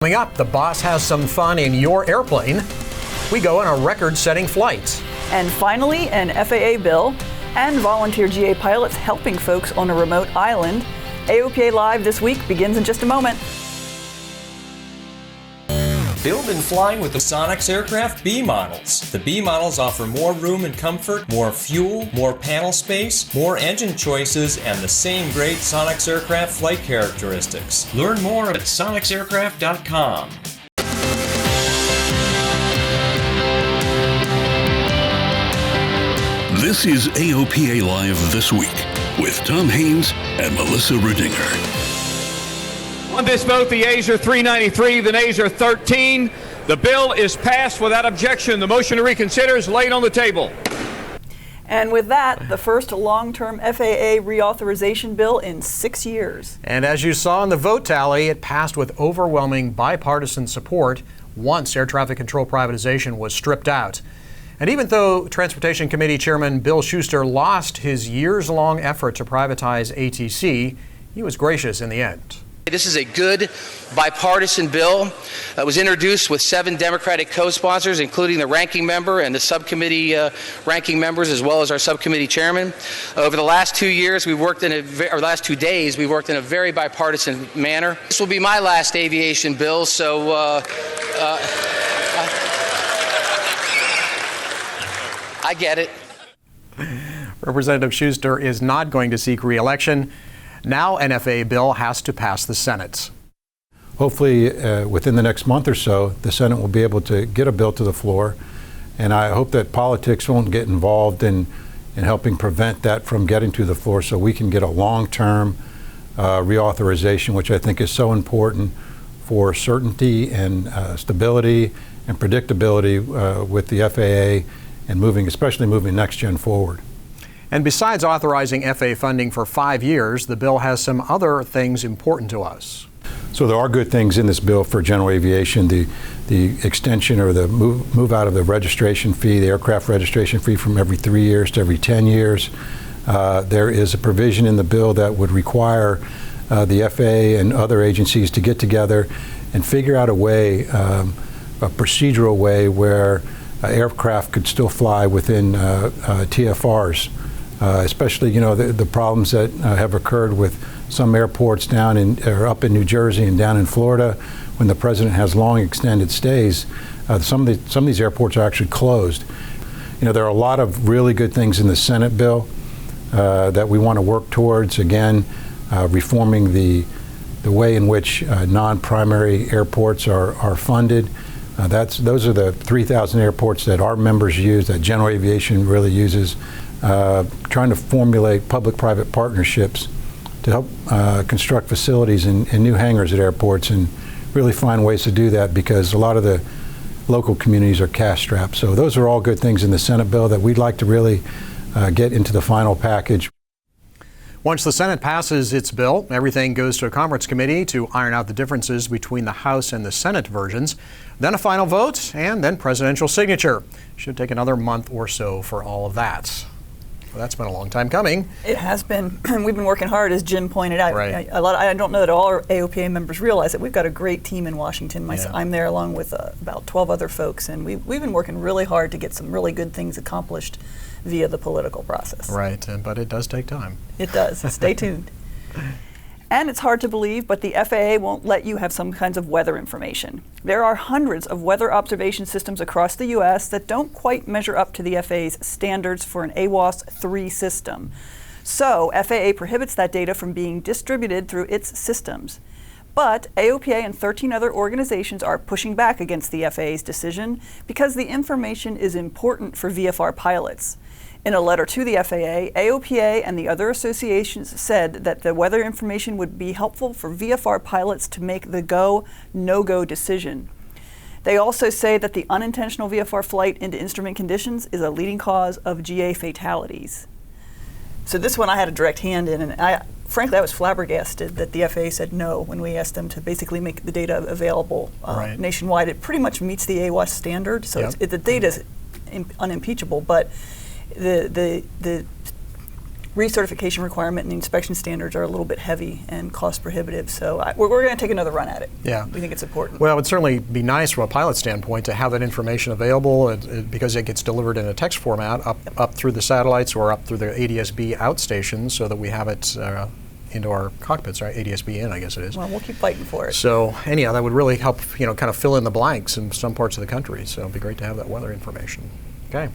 Coming up, the boss has some fun in your airplane. We go on a record-setting flight. And finally, an FAA bill and volunteer GA pilots helping folks on a remote island. AOPA Live this week begins in just a moment. Build and flying with the Sonex Aircraft B models. The B models offer more room and comfort, more fuel, more panel space, more engine choices, and the same great Sonex Aircraft flight characteristics. Learn more at sonexaircraft.com. This is AOPA Live This Week with Tom Haynes and Melissa Rudinger. On this vote, the yeas are 393, the nays are 13. The bill is passed without objection. The motion to reconsider is laid on the table. And with that, the first long-term FAA reauthorization bill in 6 years. And as you saw in the vote tally, it passed with overwhelming bipartisan support once air traffic control privatization was stripped out. And even though Transportation Committee Chairman Bill Schuster lost his years-long effort to privatize ATC, he was gracious in the end. This is a good bipartisan bill that was introduced with 7 Democratic co-sponsors, including the ranking member and the subcommittee ranking members, as well as our subcommittee chairman. Over the last 2 years, last 2 days, we worked in a very bipartisan manner. This will be my last aviation bill, so I get it. Representative Schuster is not going to seek re-election. Now an FAA bill has to pass the Senate. Hopefully within the next month or so, the Senate will be able to get a bill to the floor. And I hope that politics won't get involved in helping prevent that from getting to the floor so we can get a long-term reauthorization, which I think is so important for certainty and stability and predictability with the FAA and especially moving next-gen forward. And besides authorizing FAA funding for 5 years, the bill has some other things important to us. So there are good things in this bill for general aviation. The extension or the move out of the registration fee, the aircraft registration fee, from every 3 years to every 10 years. There is a provision in the bill that would require the FAA and other agencies to get together and figure out a way, a procedural way where aircraft could still fly within TFRs. Especially, the problems that have occurred with some airports up in New Jersey and down in Florida when the president has long extended stays. Some of these airports are actually closed. There are a lot of really good things in the Senate bill that we want to work towards. Again, reforming the way in which non-primary airports are funded. Those are the 3,000 airports that our members use, that general aviation really uses. Trying to formulate public-private partnerships to help construct facilities and new hangars at airports and really find ways to do that because a lot of the local communities are cash-strapped. So those are all good things in the Senate bill that we'd like to really get into the final package. Once the Senate passes its bill, everything goes to a conference committee to iron out the differences between the House and the Senate versions. Then a final vote, and then presidential signature. Should take another month or so for all of that. Well, that's been a long time coming. It has been. We've been working hard, as Jim pointed out. Right. I don't know that all our AOPA members realize that we've got a great team in Washington. I'm there along with about 12 other folks, and we've been working really hard to get some really good things accomplished via the political process. Right, but it does take time. It does. Stay tuned. And it's hard to believe, but the FAA won't let you have some kinds of weather information. There are hundreds of weather observation systems across the U.S. that don't quite measure up to the FAA's standards for an AWOS 3 system. So FAA prohibits that data from being distributed through its systems. But AOPA and 13 other organizations are pushing back against the FAA's decision because the information is important for VFR pilots. In a letter to the FAA, AOPA and the other associations said that the weather information would be helpful for VFR pilots to make the go, no-go decision. They also say that the unintentional VFR flight into instrument conditions is a leading cause of GA fatalities. So this one I had a direct hand in, and frankly I was flabbergasted that the FAA said no when we asked them to basically make the data available nationwide. It pretty much meets the AWOS standard, so the data is unimpeachable, but the recertification requirement and the inspection standards are a little bit heavy and cost prohibitive. So we're going to take another run at it. Yeah. We think it's important. Well, it would certainly be nice from a pilot standpoint to have that information available because it gets delivered in a text format up through the satellites or up through the ADS-B outstations so that we have it into our cockpits, right? ADS-B in, I guess it is. Well, we'll keep fighting for it. So anyhow, that would really help, kind of fill in the blanks in some parts of the country. So it'd be great to have that weather information. Okay.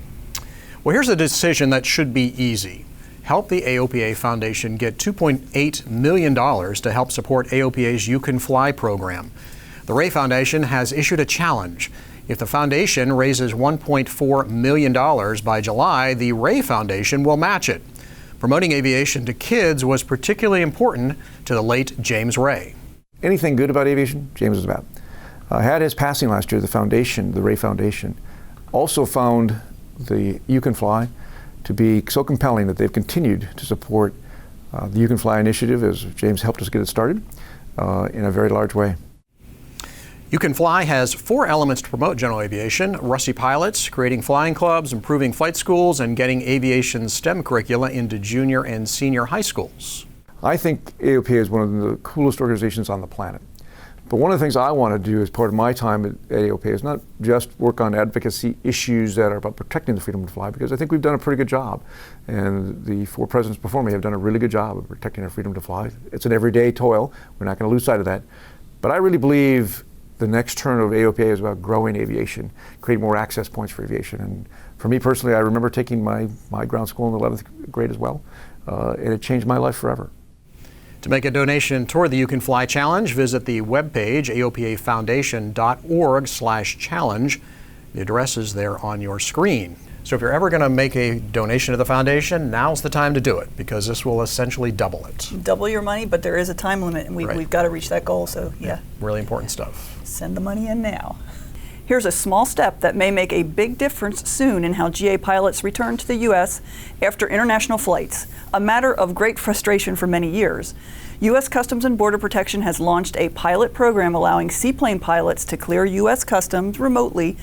Well, here's a decision that should be easy. Help the AOPA Foundation get $2.8 million to help support AOPA's You Can Fly program. The Ray Foundation has issued a challenge. If the foundation raises $1.4 million by July, the Ray Foundation will match it. Promoting aviation to kids was particularly important to the late James Ray. Anything good about aviation, James was about. Had his passing last year, the foundation, the Ray Foundation, also found the You Can Fly to be so compelling that they've continued to support the You Can Fly initiative as James helped us get it started in a very large way. You Can Fly has 4 elements to promote general aviation: rusty pilots, creating flying clubs, improving flight schools, and getting aviation STEM curricula into junior and senior high schools. I think AOPA is one of the coolest organizations on the planet. But one of the things I want to do as part of my time at AOPA is not just work on advocacy issues that are about protecting the freedom to fly, because I think we've done a pretty good job. And the 4 presidents before me have done a really good job of protecting our freedom to fly. It's an everyday toil. We're not going to lose sight of that. But I really believe the next turn of AOPA is about growing aviation, creating more access points for aviation. And for me personally, I remember taking my ground school in the 11th grade as well, and it changed my life forever. To make a donation toward the You Can Fly Challenge, visit the webpage aopafoundation.org/challenge. The address is there on your screen. So if you're ever going to make a donation to the foundation, now's the time to do it, because this will essentially double it. Double your money, but there is a time limit, and we've got to reach that goal, so yeah. Really important stuff. Send the money in now. Here's a small step that may make a big difference soon in how GA pilots return to the U.S. after international flights, a matter of great frustration for many years. U.S. Customs and Border Protection has launched a pilot program allowing seaplane pilots to clear U.S. Customs remotely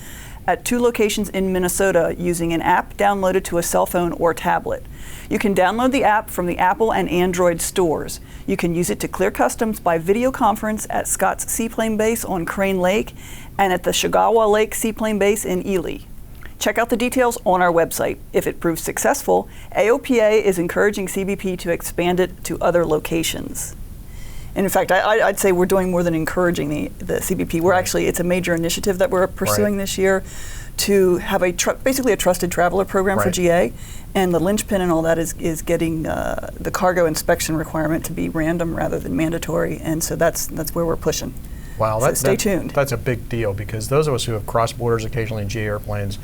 at 2 locations in Minnesota using an app downloaded to a cell phone or tablet. You can download the app from the Apple and Android stores. You can use it to clear customs by video conference at Scott's Seaplane Base on Crane Lake and at the Shigawa Lake Seaplane Base in Ely. Check out the details on our website. If it proves successful, AOPA is encouraging CBP to expand it to other locations. And in fact, I'd say we're doing more than encouraging the CBP. We're actually, it's a major initiative that we're pursuing this year to have basically a trusted traveler program for GA. And the linchpin and all that is getting the cargo inspection requirement to be random rather than mandatory. And so that's where we're pushing. Wow, so stay tuned. That's a big deal, because those of us who have crossed borders occasionally in GA airplanes,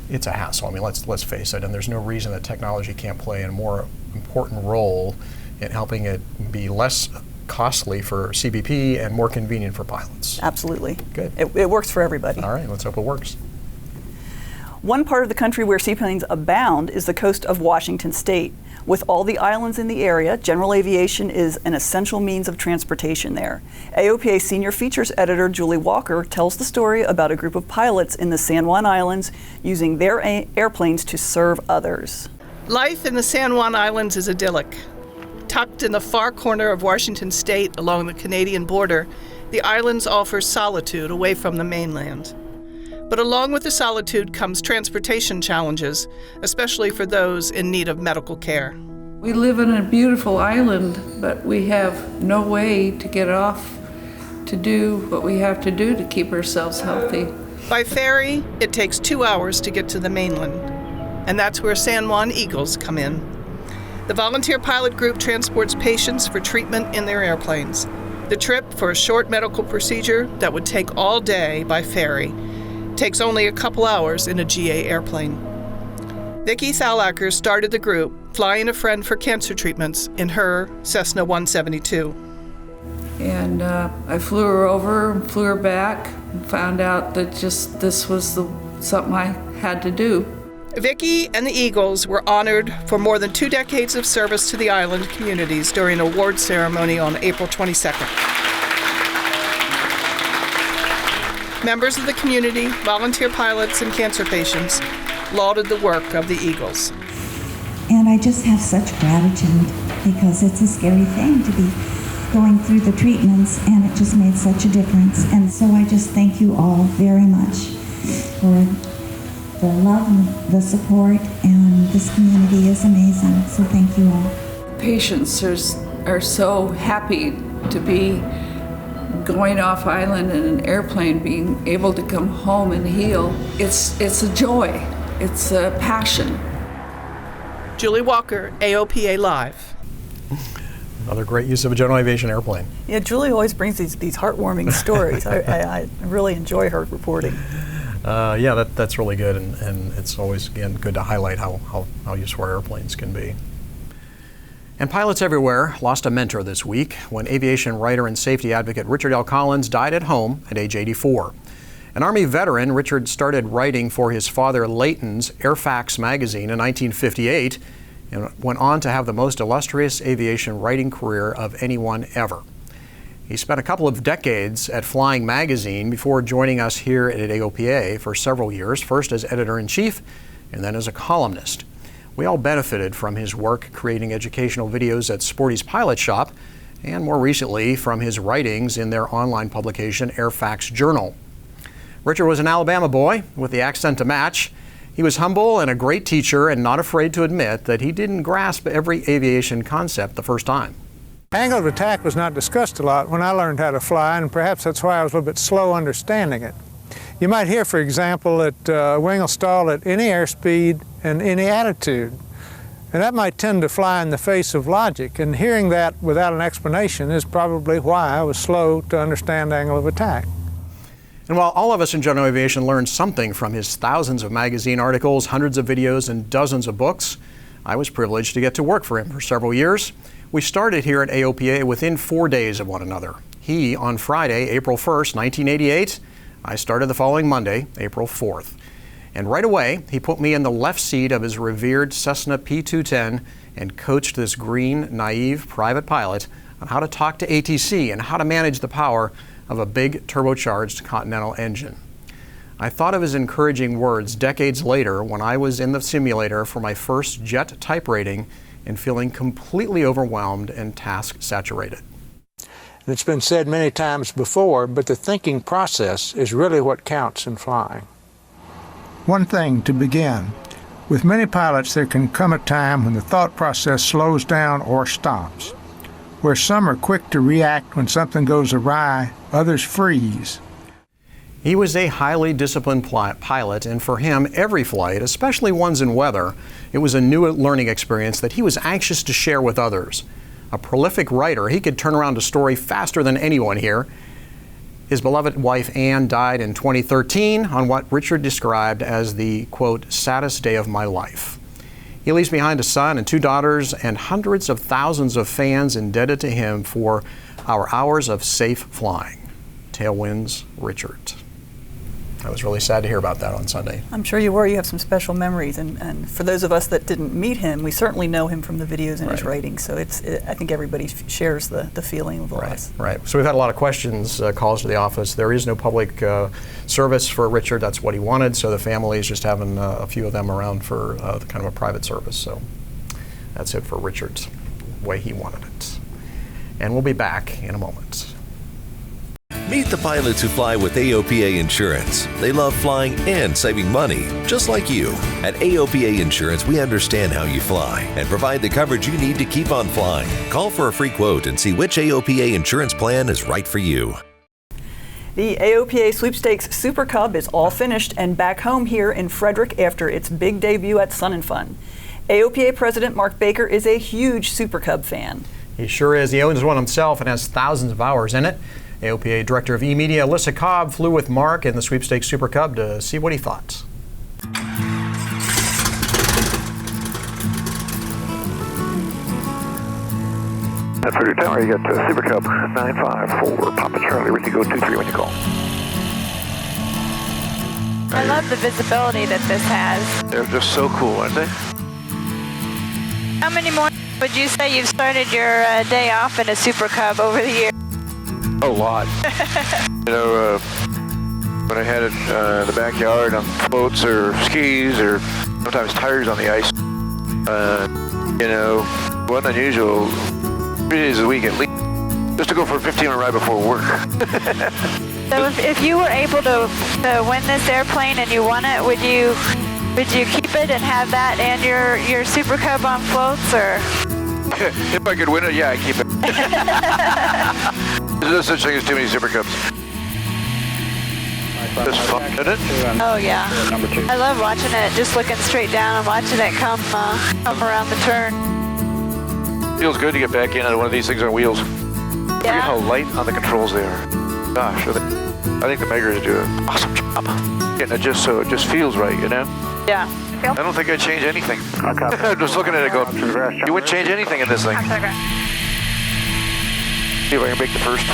it's a hassle. I mean, let's face it, and there's no reason that technology can't play a more important role in helping it be less costly for CBP and more convenient for pilots. Absolutely. Good. It works for everybody. All right, let's hope it works. One part of the country where seaplanes abound is the coast of Washington State. With all the islands in the area, general aviation is an essential means of transportation there. AOPA Senior Features Editor Julie Walker tells the story about a group of pilots in the San Juan Islands using their airplanes to serve others. Life in the San Juan Islands is idyllic. Tucked in the far corner of Washington State along the Canadian border, the islands offer solitude away from the mainland. But along with the solitude comes transportation challenges, especially for those in need of medical care. We live on a beautiful island, but we have no way to get off to do what we have to do to keep ourselves healthy. By ferry, it takes 2 hours to get to the mainland, and that's where San Juan Eagles come in. The volunteer pilot group transports patients for treatment in their airplanes. The trip for a short medical procedure that would take all day by ferry takes only a couple hours in a GA airplane. Vicki Thalacker started the group, flying a friend for cancer treatments in her Cessna 172. And I flew her over and flew her back and found out that just this was something I had to do. Vicki and the Eagles were honored for more than 2 decades of service to the island communities during an award ceremony on April 22nd. Members of the community, volunteer pilots, and cancer patients lauded the work of the Eagles. And I just have such gratitude because it's a scary thing to be going through the treatments, and it just made such a difference. And so I just thank you all very much for the love and the support, and this community is amazing. So thank you all. Patients are so happy to be going off island in an airplane, being able to come home and heal. It's a joy. It's a passion. Julie Walker, AOPA Live. Another great use of a general aviation airplane. Yeah, Julie always brings these heartwarming stories. I really enjoy her reporting. Yeah, that's really good, and it's always, again, good to highlight how useful our airplanes can be. And pilots everywhere lost a mentor this week when aviation writer and safety advocate Richard L. Collins died at home at age 84. An Army veteran, Richard started writing for his father Leighton's Airfax magazine in 1958 and went on to have the most illustrious aviation writing career of anyone ever. He spent a couple of decades at Flying Magazine before joining us here at AOPA for several years, first as editor-in-chief and then as a columnist. We all benefited from his work creating educational videos at Sporty's Pilot Shop, and more recently from his writings in their online publication, Airfax Journal. Richard was an Alabama boy with the accent to match. He was humble and a great teacher, and not afraid to admit that he didn't grasp every aviation concept the first time. Angle of attack was not discussed a lot when I learned how to fly, and perhaps that's why I was a little bit slow understanding it. You might hear, for example, that a wing will stall at any airspeed and any attitude. And that might tend to fly in the face of logic, and hearing that without an explanation is probably why I was slow to understand angle of attack. And while all of us in general aviation learned something from his thousands of magazine articles, hundreds of videos, and dozens of books, I was privileged to get to work for him for several years. We started here at AOPA within 4 days of one another. He on Friday, April 1st, 1988. I started the following Monday, April 4th. And right away, he put me in the left seat of his revered Cessna P210 and coached this green, naive private pilot on how to talk to ATC and how to manage the power of a big turbocharged Continental engine. I thought of his encouraging words decades later when I was in the simulator for my first jet type rating and feeling completely overwhelmed and task saturated. And it's been said many times before, but the thinking process is really what counts in flying. One thing to begin. With many pilots, there can come a time when the thought process slows down or stops. Where some are quick to react when something goes awry, others freeze. He was a highly disciplined pilot, and for him, every flight, especially ones in weather, it was a new learning experience that he was anxious to share with others. A prolific writer, he could turn around a story faster than anyone here. His beloved wife, Anne, died in 2013 on what Richard described as the, quote, saddest day of my life. He leaves behind a son and 2 daughters and hundreds of thousands of fans indebted to him for our hours of safe flying. Tailwinds, Richard. I was really sad to hear about that on Sunday. I'm sure you were. You have some special memories, and for those of us that didn't meet him, we certainly know him from the videos and his writings. So I think everybody shares the feeling of us. Right. So we've had a lot of questions, calls to the office. There is no public service for Richard. That's what he wanted. So the family is just having a few of them around for kind of a private service. So that's it for Richard, the way he wanted it. And we'll be back in a moment. Meet the pilots who fly with AOPA Insurance. They love flying and saving money, just like you. At AOPA Insurance, we understand how you fly and provide the coverage you need to keep on flying. Call for a free quote and see which AOPA insurance plan is right for you. The AOPA Sweepstakes Super Cub is all finished and back home here in Frederick after its big debut at Sun 'n Fun. AOPA President Mark Baker is a huge Super Cub fan. He sure is. He owns one himself and has thousands of hours in it. AOPA Director of E-Media, Alyssa Cobb, flew with Mark in the Sweepstakes Super Cub to see what he thought. That's for your tower. You got Super Cub 954, Papa Charlie, ready to go 23 when you call. I love the visibility that this has. They're just so cool, aren't they? How many more would you say you've started your day off in a Super Cub over the years? A lot. You know, when I had it in the backyard on floats or skis or sometimes tires on the ice, You know, wasn't unusual. 3 days a week at least, just to go for a 15-minute ride before work. So if you were able to win this airplane and you won it, would you keep it and have that and your Super Cub on floats, or? If I could win it, yeah, I'd keep it. There's no such thing as too many Super Cubs. It's fun, isn't it? Oh yeah. I love watching it, just looking straight down and watching it come around the turn. Feels good to get back into one of these things on wheels. Look at how light on the controls they are. Gosh, I think the Meggers do an awesome job. Getting it just so it just feels right, you know? Yeah. I don't think I'd change anything. I'm just looking at it going, you wouldn't change anything in this thing. See if I can make the first.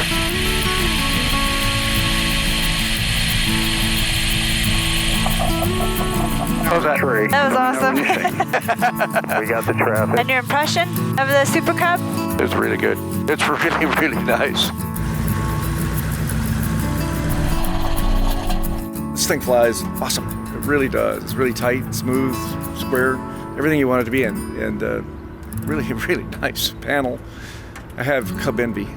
How's that? That was awesome. We got the traffic. And your impression of the Super Cub? It's really good. It's really, really nice. This thing flies awesome. It really does. It's really tight, smooth, square, everything you want it to be, and really, really nice panel. I have Cub Envy.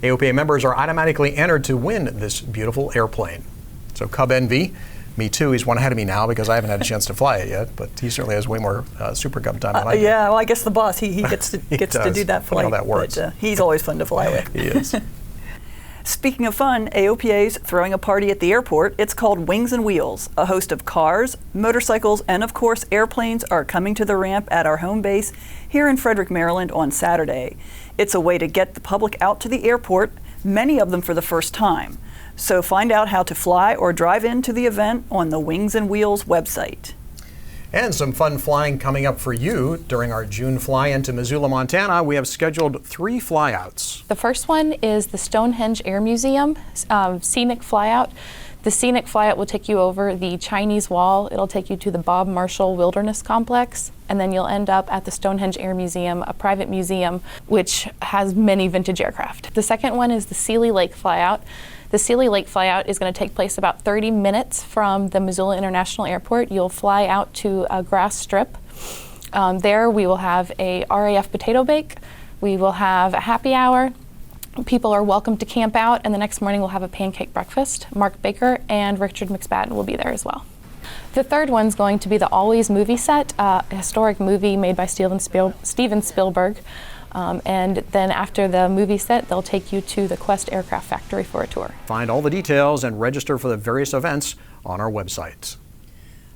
AOPA members are automatically entered to win this beautiful airplane. So Cub Envy, me too, he's one ahead of me now because I haven't had a chance to fly it yet, but he certainly has way more Super Cub time than I do. Yeah, well, I guess the boss, he gets to do that flight. How that works. But, he's always fun to fly with. He is. Speaking of fun, AOPA's throwing a party at the airport. It's called Wings and Wheels. A host of cars, motorcycles, and of course airplanes are coming to the ramp at our home base here in Frederick, Maryland on Saturday. It's a way to get the public out to the airport, many of them for the first time. So find out how to fly or drive into the event on the Wings and Wheels website. And some fun flying coming up for you during our June fly into Missoula, Montana. We have scheduled 3 flyouts. The first one is the Stonehenge Air Museum scenic flyout. The scenic flyout will take you over the Chinese Wall. It'll take you to the Bob Marshall Wilderness Complex, and then you'll end up at the Stonehenge Air Museum, a private museum which has many vintage aircraft. The second one is the Sealy Lake flyout. The Sealy Lake flyout is going to take place about 30 minutes from the Missoula International Airport. You'll fly out to a grass strip. There we will have a RAF potato bake. We will have a happy hour. People are welcome to camp out, and the next morning we'll have a pancake breakfast. Mark Baker and Richard McSpadden will be there as well. The third one's going to be the Always movie set, a historic movie made by Steven Spielberg. And then after the movie set, they'll take you to the Quest Aircraft Factory for a tour. Find all the details and register for the various events on our website.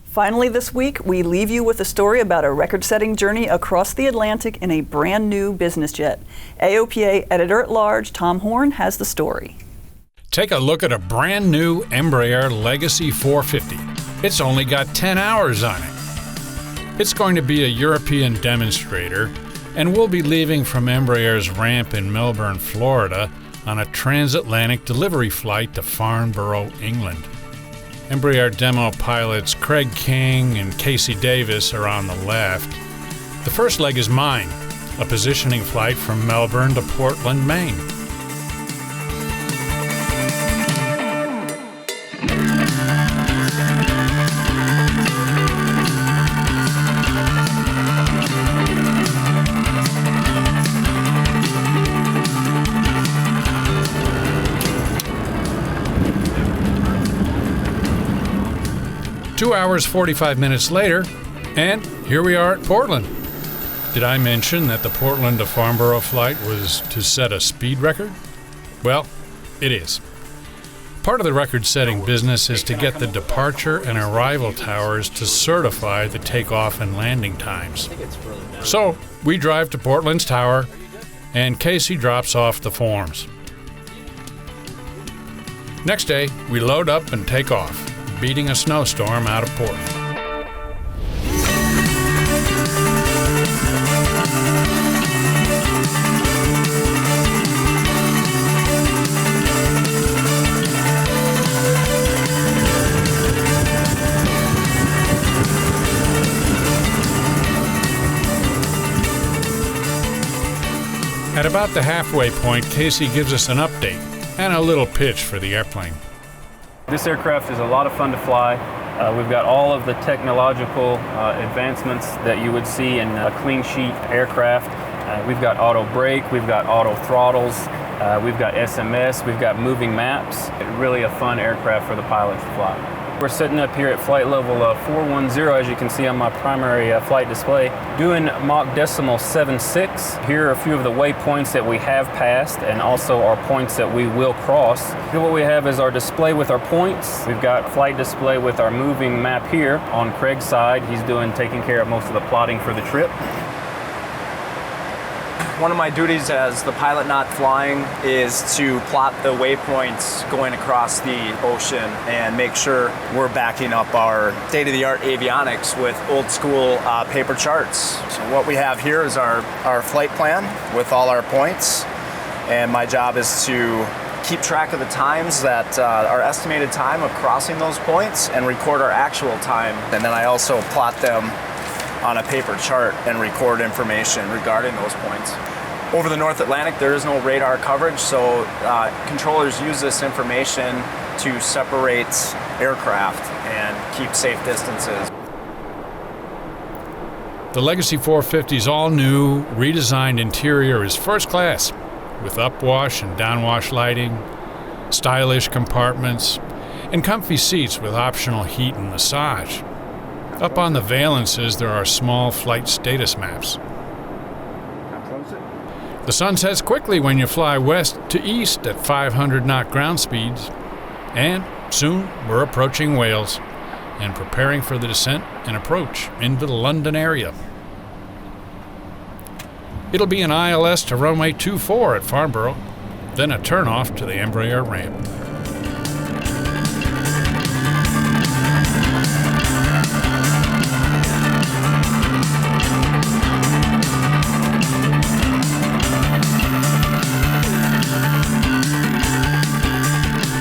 Finally this week, we leave you with a story about a record-setting journey across the Atlantic in a brand new business jet. AOPA Editor-at-Large Tom Horn has the story. Take a look at a brand new Embraer Legacy 450. It's only got 10 hours on it. It's going to be a European demonstrator, and we'll be leaving from Embraer's ramp in Melbourne, Florida, on a transatlantic delivery flight to Farnborough, England. Embraer demo pilots Craig King and Casey Davis are on the left. The first leg is mine, a positioning flight from Melbourne to Portland, Maine. Two hours, 45 minutes later, and here we are at Portland. Did I mention that the Portland to Farnborough flight was to set a speed record? Well, it is. Part of the record-setting business is to get the departure and arrival towers to certify the takeoff and landing times. So, we drive to Portland's tower, and Casey drops off the forms. Next day, we load up and take off, beating a snowstorm out of Portland. At about the halfway point, Casey gives us an update and a little pitch for the airplane. This aircraft is a lot of fun to fly. We've got all of the technological advancements that you would see in a clean sheet aircraft. We've got auto brake, we've got auto throttles, we've got SMS, we've got moving maps. Really a fun aircraft for the pilots to fly. We're sitting up here at flight level 410, as you can see on my primary flight display, doing Mach decimal 76. Here are a few of the waypoints that we have passed and also our points that we will cross. Here what we have is our display with our points. We've got flight display with our moving map here. On Craig's side, he's taking care of most of the plotting for the trip. One of my duties as the pilot not flying is to plot the waypoints going across the ocean and make sure we're backing up our state-of-the-art avionics with old school paper charts. So what we have here is our flight plan with all our points, and my job is to keep track of the times that our estimated time of crossing those points and record our actual time, and then I also plot them on a paper chart and record information regarding those points. Over the North Atlantic, there is no radar coverage, so controllers use this information to separate aircraft and keep safe distances. The Legacy 450's all-new, redesigned interior is first class, with upwash and downwash lighting, stylish compartments, and comfy seats with optional heat and massage. Up on the valances, there are small flight status maps. The sun sets quickly when you fly west to east at 500-knot ground speeds. And soon, we're approaching Wales and preparing for the descent and approach into the London area. It'll be an ILS to runway 24 at Farnborough, then a turnoff to the Embraer ramp.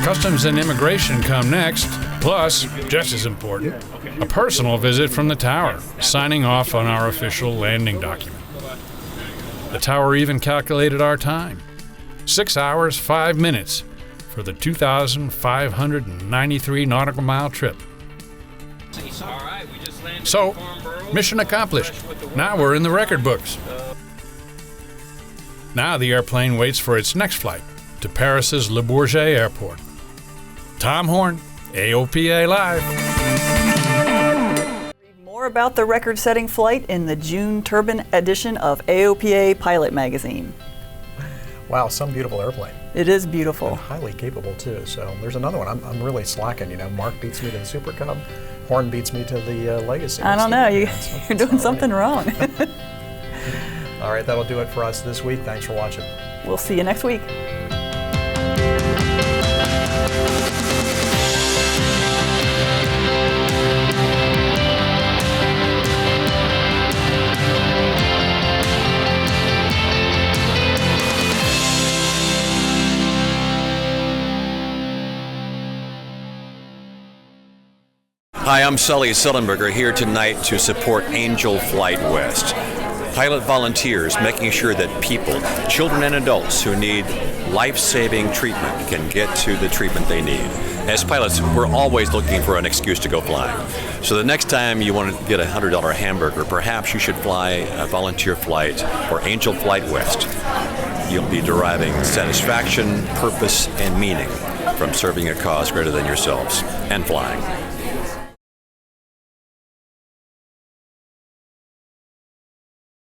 Customs and immigration come next, plus, just as important, a personal visit from the tower, signing off on our official landing document. The tower even calculated our time, 6 hours, 5 minutes, for the 2,593 nautical mile trip. So, mission accomplished. Now we're in the record books. Now the airplane waits for its next flight to Paris's Le Bourget Airport. Tom Horn, AOPA Live. Read more about the record-setting flight in the June Turbine edition of AOPA Pilot Magazine. Wow, some beautiful airplane. It is beautiful. And highly capable, too. So there's another one. I'm really slacking. You know, Mark beats me to the Super Cub. Horn beats me to the Legacy. I don't know. You're doing something wrong. All right, that'll do it for us this week. Thanks for watching. We'll see you next week. Hi, I'm Sully Sullenberger here tonight to support Angel Flight West. Pilot volunteers making sure that people, children and adults who need life-saving treatment can get to the treatment they need. As pilots, we're always looking for an excuse to go flying. So the next time you want to get a $100 hamburger, perhaps you should fly a volunteer flight for Angel Flight West. You'll be deriving satisfaction, purpose, and meaning from serving a cause greater than yourselves and flying.